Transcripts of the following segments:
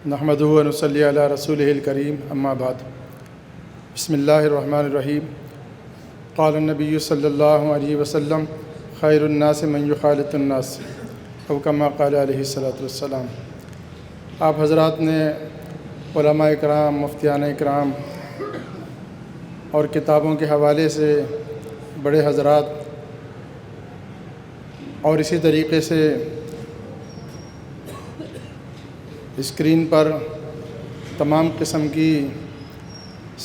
نحمدہ و نصلی علی رسولہ الکریم اما بعد بسم اللہ الرحمن الرحیم قال النبی صلی اللہ علیہ وسلم خیر الناس من یخالط الناس او کما قال علیہ الصلاۃ والسلام۔ آپ حضرات نے علماء اکرام، مفتیان اکرام اور کتابوں کے حوالے سے بڑے حضرات اور اسی طریقے سے اسکرین پر تمام قسم کی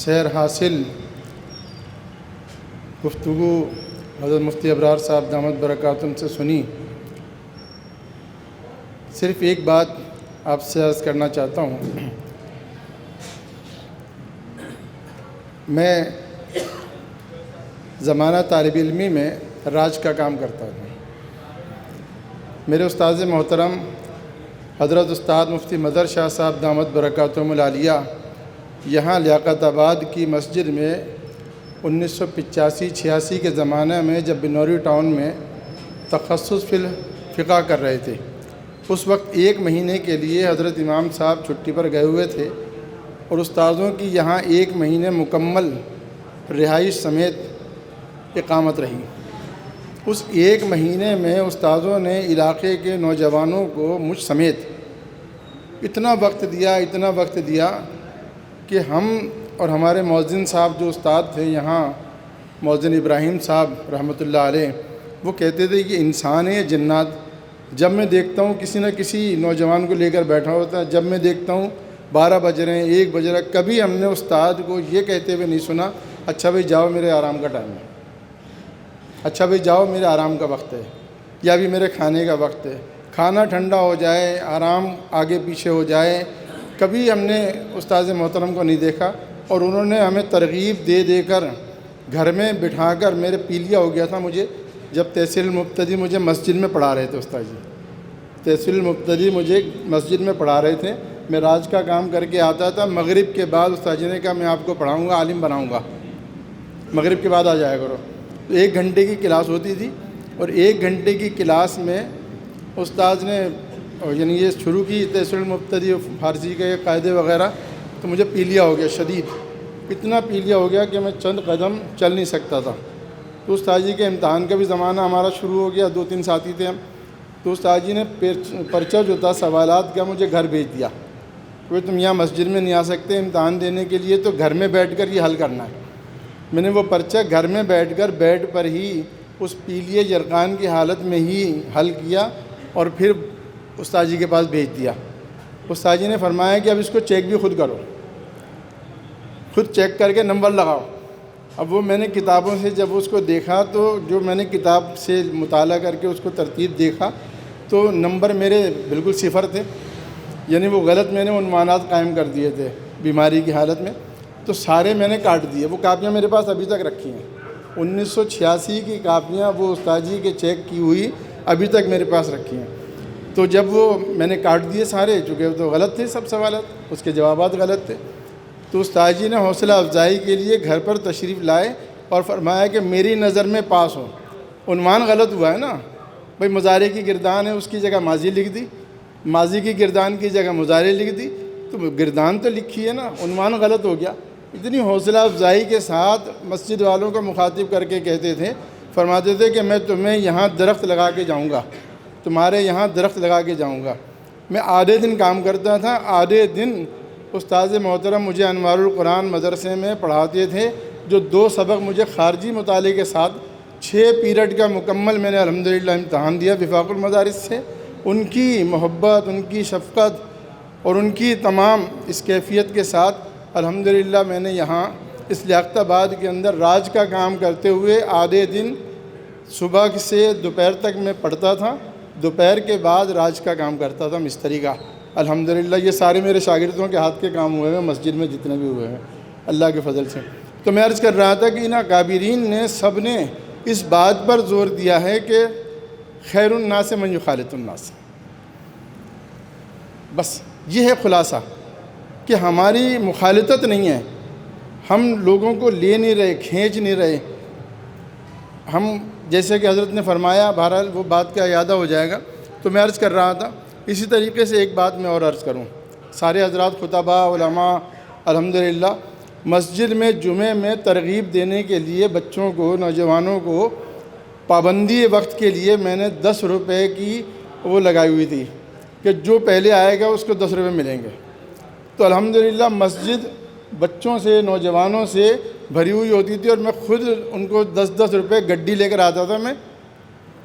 سیر حاصل گفتگو حضرت مفتی ابرار صاحب دامت برکاتہم سے سنی۔ صرف ایک بات آپ سے عرض کرنا چاہتا ہوں، میں زمانہ طالب علمی میں راج کا کام کرتا تھا۔ میرے استاذ محترم حضرت استاد مفتی مظہر شاہ صاحب دامت برکاتہم العالیہ یہاں لیاقت آباد کی مسجد میں 1985-86 کے زمانے میں جب بنوری ٹاؤن میں تخصص فی الفقہ کر رہے تھے، اس وقت 1 مہینے کے لیے حضرت امام صاحب چھٹی پر گئے ہوئے تھے اور استاذوں کی یہاں 1 مہینے مکمل رہائش سمیت اقامت رہی۔ اس 1 مہینے میں استاذوں نے علاقے کے نوجوانوں کو مجھ سمیت اتنا وقت دیا کہ ہم اور ہمارے مؤذن صاحب جو استاد تھے یہاں، مؤذن ابراہیم صاحب رحمۃ اللہ علیہ، وہ کہتے تھے کہ انسان ہے جنات۔ جب میں دیکھتا ہوں کسی نہ کسی نوجوان کو لے کر بیٹھا ہوتا ہے، جب میں دیکھتا ہوں 12 بج رہے ہیں، 1 بج رہا ہے، کبھی ہم نے استاد کو یہ کہتے ہوئے نہیں سنا اچھا بھائی جاؤ میرے آرام کا ٹائم ہے، اچھا بھائی جاؤ میرے آرام کا وقت ہے، یا بھی میرے کھانے کا وقت ہے، کھانا ٹھنڈا ہو جائے، آرام آگے پیچھے ہو جائے، کبھی ہم نے استاذ محترم کو نہیں دیکھا۔ اور انہوں نے ہمیں ترغیب دے کر گھر میں بٹھا کر، میرے پیلیا ہو گیا تھا مجھے جب تحصیل المبتدی مجھے مسجد میں پڑھا رہے تھے استاد جی، تحصیل المبتدی مجھے مسجد میں پڑھا رہے تھے، میں راج کا کام کر کے آتا تھا، مغرب کے بعد استاد جی نے کہا میں آپ کو پڑھاؤں گا، عالم بناؤں گا، مغرب کے بعد آ جایا کرو۔ تو 1 گھنٹے کی کلاس ہوتی تھی اور 1 گھنٹے کی کلاس میں استاد نے یعنی یہ شروع کی تحصیل المبتدی فارسی کے قاعدے وغیرہ، تو مجھے پیلیا ہو گیا شدید، اتنا پیلیا ہو گیا کہ میں چند قدم چل نہیں سکتا تھا۔ تو استاد جی کے امتحان کا بھی زمانہ ہمارا شروع ہو گیا، 2-3 ساتھی تھے ہم، تو استاد جی نے پرچہ جو تھا سوالات کا مجھے گھر بھیج دیا کہ تم یہاں مسجد میں نہیں آ سکتے امتحان دینے کے لیے، تو گھر میں بیٹھ کر یہ حل کرنا ہے۔ میں نے وہ پرچہ گھر میں بیٹھ کر بیڈ پر ہی اس پیلیے یرقان کی حالت میں ہی حل کیا اور پھر استاد جی کے پاس بھیج دیا۔ استاد جی نے فرمایا کہ اب اس کو چیک بھی خود کرو، خود چیک کر کے نمبر لگاؤ۔ اب وہ میں نے کتابوں سے جب اس کو دیکھا، تو جو میں نے کتاب سے مطالعہ کر کے اس کو ترتیب دیکھا تو نمبر میرے بالکل 0 تھے، یعنی وہ غلط میں نے عنوانات قائم کر دیے تھے بیماری کی حالت میں، تو سارے میں نے کاٹ دیے۔ وہ کاپیاں میرے پاس ابھی تک رکھی ہیں، 1986 کی کاپیاں، وہ استاد جی کے چیک کی ہوئی ابھی تک میرے پاس رکھی ہیں۔ تو جب وہ میں نے کاٹ دیے سارے، چونکہ تو غلط تھے سب سوالات، اس کے جوابات غلط تھے، تو استاد جی نے حوصلہ افزائی کے لیے گھر پر تشریف لائے اور فرمایا کہ میری نظر میں پاس ہو۔ عنوان غلط ہوا ہے نا بھائی، مضارع کی گردان ہے اس کی جگہ ماضی لکھ دی، ماضی کی گردان کی جگہ مضارع لکھ دی، تو گردان تو لکھی ہے نا، عنوان غلط ہو گیا۔ اتنی حوصلہ افزائی کے ساتھ مسجد والوں کو مخاطب کر کے کہتے تھے، فرماتے تھے کہ میں تمہیں یہاں درخت لگا کے جاؤں گا، تمہارے یہاں درخت لگا کے جاؤں گا۔ میں آدھے دن کام کرتا تھا، آدھے دن استاد محترم مجھے انوار القرآن مدرسے میں پڑھاتے تھے، جو 2 سبق مجھے خارجی مطالعے کے ساتھ 6 پیریڈ کا مکمل میں نے الحمدللہ امتحان دیا وفاق المدارس سے۔ ان کی محبت، ان کی شفقت اور ان کی تمام اس کیفیت کے ساتھ الحمدللہ میں نے یہاں اس لیاقت آباد کے اندر راج کا کام کرتے ہوئے آدھے دن صبح سے دوپہر تک میں پڑھتا تھا، دوپہر کے بعد راج کا کام کرتا تھا مستری کا۔ الحمدللہ یہ سارے میرے شاگردوں کے ہاتھ کے کام ہوئے ہیں مسجد میں جتنے بھی ہوئے ہیں اللہ کے فضل سے۔ تو میں عرض کر رہا تھا کہ ان اکابرین نے سب نے اس بات پر زور دیا ہے کہ خیر الناس من یخالط الناس، بس یہ ہے خلاصہ، کہ ہماری مخالطت نہیں ہے، ہم لوگوں کو لے نہیں رہے، کھینچ نہیں رہے، ہم جیسے کہ حضرت نے فرمایا، بہرحال وہ بات کا اعادہ ہو جائے گا۔ تو میں عرض کر رہا تھا، اسی طریقے سے ایک بات میں اور عرض کروں سارے حضرات خطباء علماء الحمدللہ مسجد میں جمعے میں ترغیب دینے کے لیے بچوں کو نوجوانوں کو پابندی وقت کے لیے میں نے 10 روپے کی وہ لگائی ہوئی تھی کہ جو پہلے آئے گا اس کو 10 روپے ملیں گے۔ تو الحمدللہ مسجد بچوں سے نوجوانوں سے بھری ہوئی ہوتی تھی اور میں خود ان کو 10 روپے گڈی لے کر آتا تھا، میں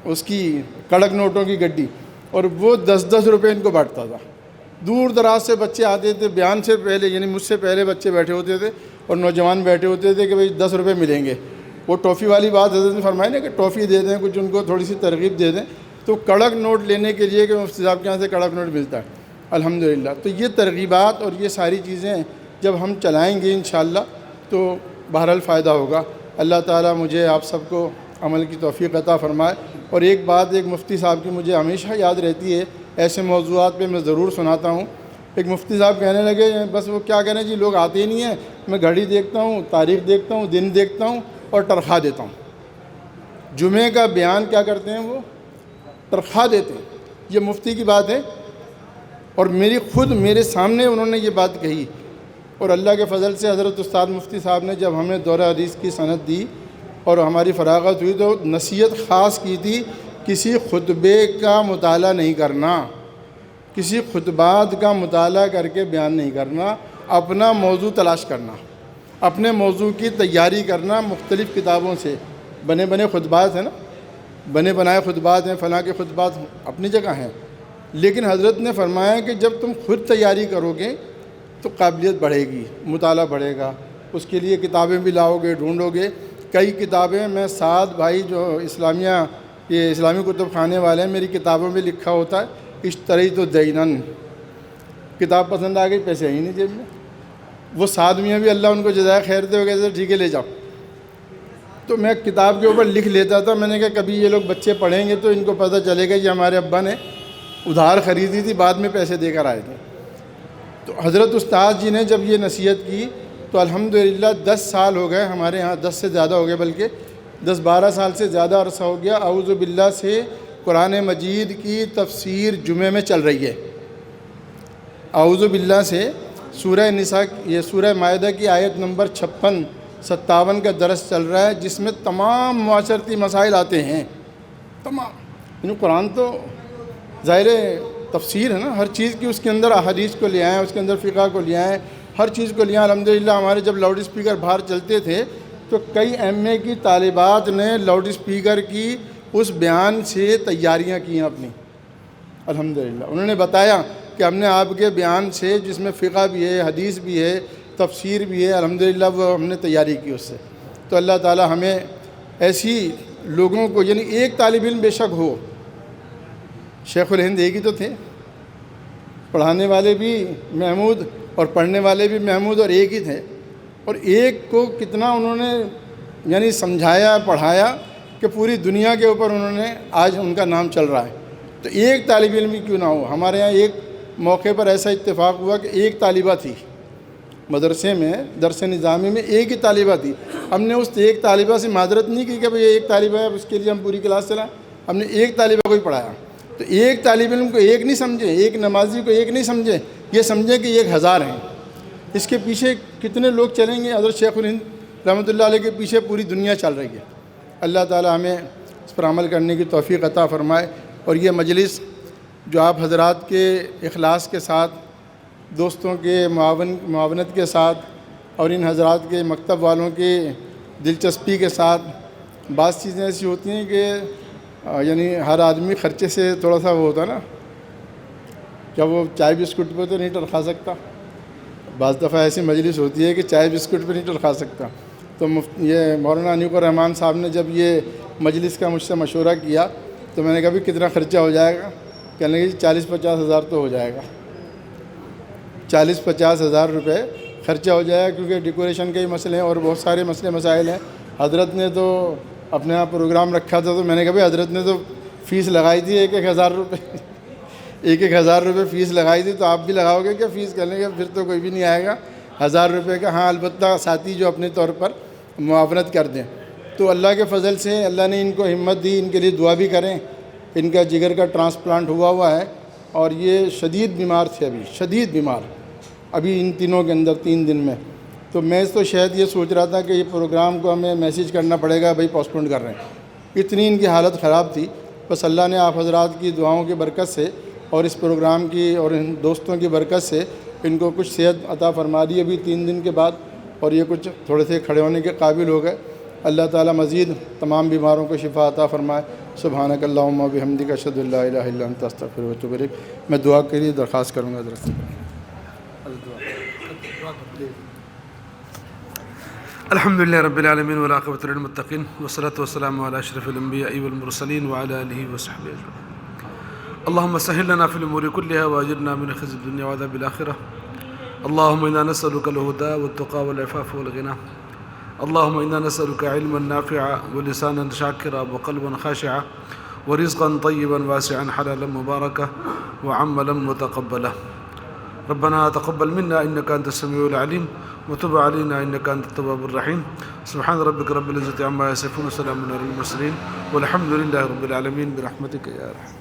اس کی کڑک نوٹوں کی گڈی، اور وہ 10 روپے ان کو بانٹتا تھا۔ دور دراز سے بچے آتے تھے، بیان سے پہلے یعنی مجھ سے پہلے بچے بیٹھے ہوتے تھے اور نوجوان بیٹھے ہوتے تھے کہ بھئی 10 روپے ملیں گے۔ وہ ٹافی والی بات حضرت نے فرمائی نا کہ ٹافی دے دیں، کچھ ان کو تھوڑی سی ترغیب دے دیں، تو کڑک نوٹ لینے کے لیے کہ مفتی صاحب کے یہاں سے کڑک نوٹ ملتا ہے الحمدللہ۔ تو یہ ترغیبات اور یہ ساری چیزیں جب ہم چلائیں گے انشاءاللہ تو بہرحال فائدہ ہوگا۔ اللہ تعالیٰ مجھے آپ سب کو عمل کی توفیق عطا فرمائے۔ اور ایک بات ایک مفتی صاحب کی مجھے ہمیشہ یاد رہتی ہے، ایسے موضوعات پہ میں ضرور سناتا ہوں۔ ایک مفتی صاحب کہنے لگے بس وہ کیا کہنے جی لوگ آتے ہی نہیں ہیں، میں گھڑی دیکھتا ہوں، تاریخ دیکھتا ہوں، دن دیکھتا ہوں اور تنخواہ دیتا ہوں۔ جمعے کا بیان کیا کرتے ہیں، وہ تنخواہ دیتے ہیں۔ یہ مفتی کی بات ہے اور میرے سامنے انہوں نے یہ بات کہی، اور اللہ کے فضل سے حضرت استاد مفتی صاحب نے جب ہمیں دورہ حدیث کی سند دی اور ہماری فراغت ہوئی تو نصیحت خاص کی تھی، کسی خطبے کا مطالعہ نہیں کرنا، کسی خطبات کا مطالعہ کر کے بیان نہیں کرنا، اپنا موضوع تلاش کرنا، اپنے موضوع کی تیاری کرنا مختلف کتابوں سے۔ بنے خطبات ہیں نا، بنے بنائے خطبات ہیں، فلاں کے خطبات اپنی جگہ ہیں، لیکن حضرت نے فرمایا کہ جب تم خود تیاری کرو گے تو قابلیت بڑھے گی، مطالعہ بڑھے گا، اس کے لیے کتابیں بھی لاؤ گے، ڈھونڈو گے۔ کئی کتابیں میں 7 بھائی جو یہ اسلامی کتب خانے والے ہیں، میری کتابوں میں لکھا ہوتا ہے اشتریت دینن، کتاب پسند آ گئی، پیسے ہی نہیں جیب میں۔ وہ 7 میاں بھی اللہ ان کو جزائے خیر دے، وہ کہتے ٹھیک ہے لے جاؤ۔ تو میں کتاب کے اوپر لکھ لیتا تھا، میں نے کہا کبھی یہ لوگ بچے پڑھیں گے تو ان کو پتہ چلے گا یہ ہمارے ابا نے ادھار خریدی تھی، بعد میں پیسے دے کر آئے تھے۔ تو حضرت استاد جی نے جب یہ نصیحت کی تو الحمدللہ 10 سال ہو گئے ہمارے ہاں، 10 سے زیادہ ہو گئے، بلکہ 10-12 سال سے زیادہ عرصہ ہو گیا۔ اعوذ باللہ سے قرآن مجید کی تفسیر جمعے میں چل رہی ہے۔ اعوذ باللہ سے سورہ نساء، یہ سورہ مائدہ کی آیت نمبر 56-57 کا درس چل رہا ہے، جس میں تمام معاشرتی مسائل آتے ہیں، تمام۔ یعنی قرآن تو ظاہر تفسیر ہے نا، ہر چیز کی اس کے اندر احادیث کو لے آئیں، اس کے اندر فقہ کو لے آئیں، ہر چیز کو لے آئیں۔ الحمدللہ ہمارے جب لاؤڈ اسپیکر باہر چلتے تھے تو کئی ایم اے کی طالبات نے لاؤڈ اسپیکر کی اس بیان سے تیاریاں کی ہیں اپنی، الحمدللہ۔ انہوں نے بتایا کہ ہم نے آپ کے بیان سے، جس میں فقہ بھی ہے، حدیث بھی ہے، تفسیر بھی ہے، الحمدللہ وہ ہم نے تیاری کی اس سے۔ تو اللہ تعالی ہمیں ایسی لوگوں کو، یعنی ایک طالب علم بے شک ہو، شیخ الہند ایک ہی تو تھے، پڑھانے والے بھی محمود اور پڑھنے والے بھی محمود اور ایک ہی تھے، اور ایک کو کتنا انہوں نے یعنی سمجھایا، پڑھایا کہ پوری دنیا کے اوپر انہوں نے آج ان کا نام چل رہا ہے۔ تو ایک طالب علم ہی کیوں نہ ہو۔ ہمارے یہاں ایک موقع پر ایسا اتفاق ہوا کہ ایک طالبہ تھی مدرسے میں، درس نظامی میں ایک ہی طالبہ تھی۔ ہم نے اس ایک طالبہ سے معذرت نہیں کی کہ بھئی ایک طالبہ ہے اس کے لیے ہم پوری کلاس چلائیں، ہم نے ایک طالبہ کو ہی پڑھایا۔ تو ایک طالب علم کو ایک نہیں سمجھے، ایک نمازی کو ایک نہیں سمجھے، یہ سمجھے کہ 1000 ہیں۔ اس کے پیچھے کتنے لوگ چلیں گے؟ حضرت شیخ الہند رحمۃ اللہ علیہ کے پیچھے پوری دنیا چل رہی ہے۔ اللہ تعالی ہمیں اس پر عمل کرنے کی توفیق عطا فرمائے۔ اور یہ مجلس جو آپ حضرات کے اخلاص کے ساتھ، دوستوں کے معاونت کے ساتھ، اور ان حضرات کے مکتب والوں کے دلچسپی کے ساتھ، بعض چیزیں ایسی ہوتی ہیں کہ یعنی ہر آدمی خرچے سے تھوڑا سا وہ ہوتا ہے نا، کیا وہ چائے بسکٹ پہ تو نہیں ٹرکھا سکتا۔ بعض دفعہ ایسی مجلس ہوتی ہے کہ چائے بسکٹ پہ نہیں ٹرکھا سکتا۔ تو یہ مولانا انیق الرحمن صاحب نے جب یہ مجلس کا مجھ سے مشورہ کیا تو میں نے کہا بھی کتنا خرچہ ہو جائے گا؟ کہنے لگے 40-50 ہزار تو ہو جائے گا، 40-50 ہزار روپے خرچہ ہو جائے گا، کیونکہ ڈیکوریشن کے ہی مسئلے ہیں اور بہت سارے مسائل ہیں۔ حضرت نے تو اپنے یہاں پروگرام رکھا تھا، تو میں نے کہا بھائی حضرت نے تو فیس لگائی تھی 1,000 روپے، 1,000 روپے فیس لگائی تھی، تو آپ بھی لگاؤ گے کیا فیس؟ کرنے کا پھر تو کوئی بھی نہیں آئے گا 1000 روپے کا۔ ہاں البتہ ساتھی جو اپنے طور پر معاونت کر دیں۔ تو اللہ کے فضل سے اللہ نے ان کو ہمت دی، ان کے لیے دعا بھی کریں۔ ان کا جگر کا ٹرانسپلانٹ ہوا ہے اور یہ شدید بیمار تھے، ابھی شدید بیمار، ابھی ان دنوں کے اندر 3 دن میں. تو میں تو شاید یہ سوچ رہا تھا کہ یہ پروگرام کو ہمیں میسیج کرنا پڑے گا بھائی پوسٹ پون کر رہے ہیں، اتنی ان کی حالت خراب تھی. بس اللہ نے آپ حضرات کی دعاؤں کی برکت سے اور اس پروگرام کی اور ان دوستوں کی برکت سے ان کو کچھ صحت عطا فرما دی ابھی 3 دن کے بعد، اور یہ کچھ تھوڑے سے کھڑے ہونے کے قابل ہو گئے. اللہ تعالیٰ مزید تمام بیماروں کو شفا عطا فرمائے. سبحانک اللہم و بحمدک اشہد ان لا الہ الا انت استغفرک و اتوب الیک. میں دعا کے لیے درخواست کروں گا حضرت سے. الحمدللہ رب العالمین والعاقبۃ للمتقین والصلاۃ والسلام علی اشرف الانبیاء والمرسلین وعلی آلہ وصحبہ اجمعین. اللہم سہل لنا فی الامور کلها واجرنا من خزي الدنیا وعذاب الآخرہ. اللہم انا نسألک الہدی والتقی والعفاف والغنی. اللہم انا نسألک علما نافعا ولسانا شاکرا وقلبا خاشعا ورزقا طیبا واسعا حلالا مبارکا وعملا متقبلا. ربنا تقبل منا انك انت السميع العليم وتب علينا انك انت التواب الرحيم. سبحان ربك رب العزة عما يصفون وسلام على المرسلين والحمد لله رب العالمين برحمتك يا ارحم.